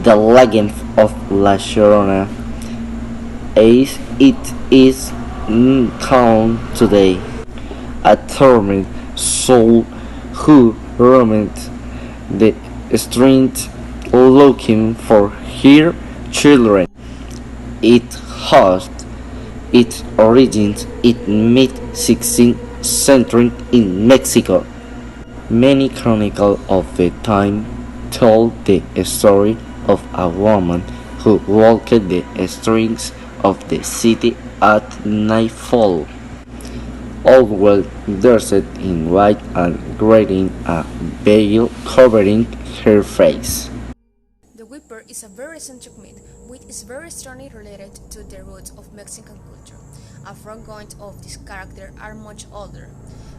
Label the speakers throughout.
Speaker 1: The legend of La Llorona, as it is known today, a tormented soul who roamed the streets looking for her children. It has its origins in mid-16th century in Mexico. Many chronicles of the time told the story of a woman who walked the streets of the city at nightfall, all well dressed in white and wearing a veil covering her face.
Speaker 2: The Whipper is a very eccentric myth which is very strongly related to the roots of Mexican culture. A front of this character are much older,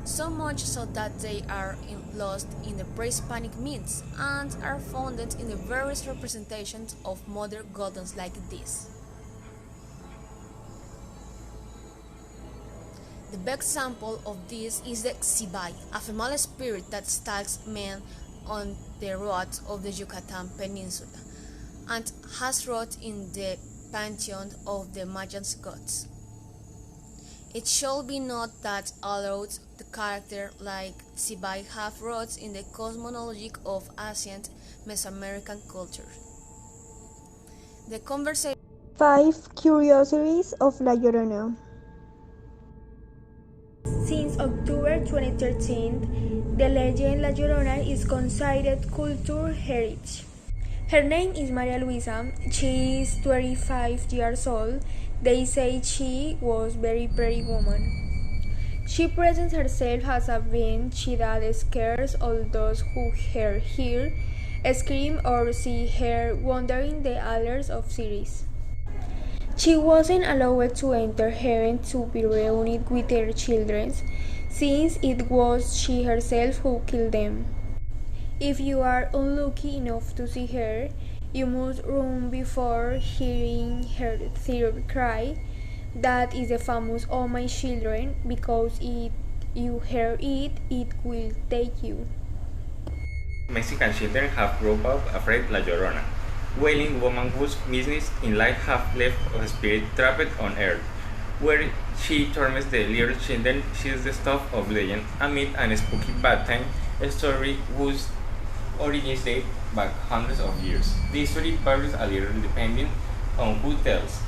Speaker 2: so much so that they are lost in the pre-Hispanic myths and are founded in the various representations of modern goddesses like this. The best example of this is the Xibai, a female spirit that stalks men on the roads of the Yucatan Peninsula and has roots in the pantheon of the Mayan gods. It should be noted that although the character like Xibai have roots in the cosmology of ancient Mesoamerican culture. The conversation
Speaker 3: 5 Curiosities of La Llorona.
Speaker 4: Since October 2013, the legend La Llorona is considered cultural heritage. Her name is Maria Luisa. She is 25 years old. They say she was very pretty woman. She presents herself as a being that scares all those who hear her scream or see her wandering the alleys of cities. She wasn't allowed to enter heaven to be reunited with her children, since it was she herself who killed them. If you are unlucky enough to see her, you must run before hearing her third cry. That is the famous "Oh my children," because if you hear it, it will take you.
Speaker 5: Mexican children have grown up afraid La Llorona. Wailing woman whose business in life have left a spirit trapped on earth, where she torments the little children. She is the stuff of legend, a myth and a spooky bedtime story whose origins date back hundreds of years. The story varies a little depending on who tells,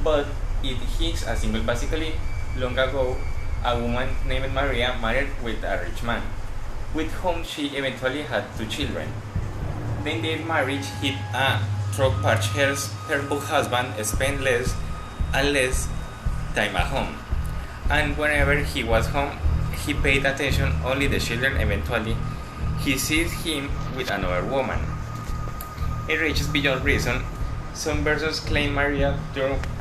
Speaker 5: but it hints a single basically. Long ago, a woman named Maria married with a rich man, with whom she eventually had 2 children. Then their marriage hit a throat patch. Her husband spent less and less time at home, and whenever he was home, he paid attention only the children. Eventually, he sees him with another woman. It reaches beyond reason. Some versions claim Maria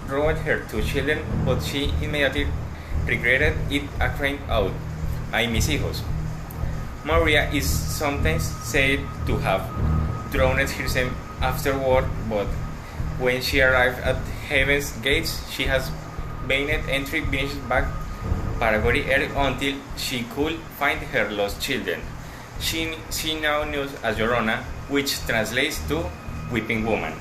Speaker 5: ruined her 2 children, but she immediately regretted it, crying out, "Ay, mis hijos." Maria is sometimes said to have drowned herself afterward, but when she arrived at heaven's gates, she has gained entry being back Paraguay earth until she could find her lost children. She now knows as Llorona, which translates to weeping woman.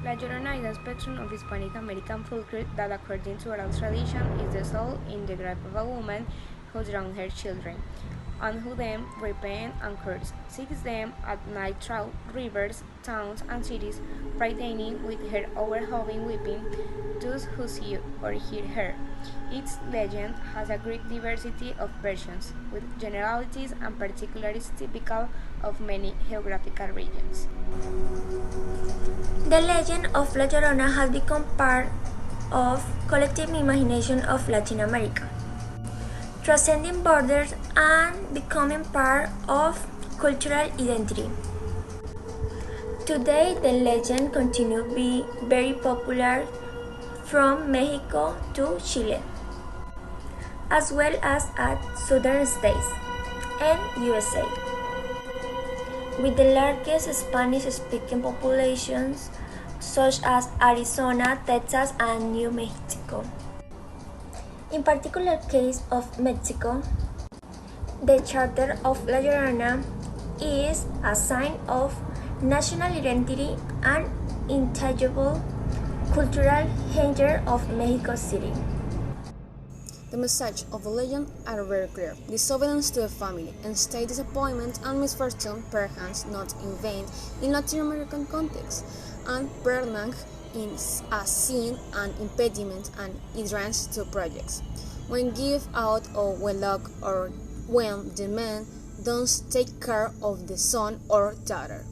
Speaker 6: La Llorona is a spectrum of Hispanic American folklore that, according to oral tradition, is the soul in the grave of a woman who drowned her children, and who then repent and curse, seeks them at night through rivers, towns, and cities, frightening with her overwhelming weeping those who see or hear her. Its legend has a great diversity of versions, with generalities and particularities typical of many geographical regions.
Speaker 7: The legend of La Llorona has become part of collective imagination of Latin America, transcending borders and becoming part of cultural identity. Today, the legend continues to be very popular from Mexico to Chile, as well as at southern states and USA, with the largest Spanish-speaking populations such as Arizona, Texas, and New Mexico. In particular case of Mexico, the charter of La Llorona is a sign of national identity, and intangible cultural heritage of Mexico City.
Speaker 2: The message of the legend are very clear: disobedience to the family, and state disappointment and misfortune, perhaps not in vain in Latin American context, and burden is a sin and impediment and hindrance to projects. When give out of wedlock or when the man don't take care of the son or daughter.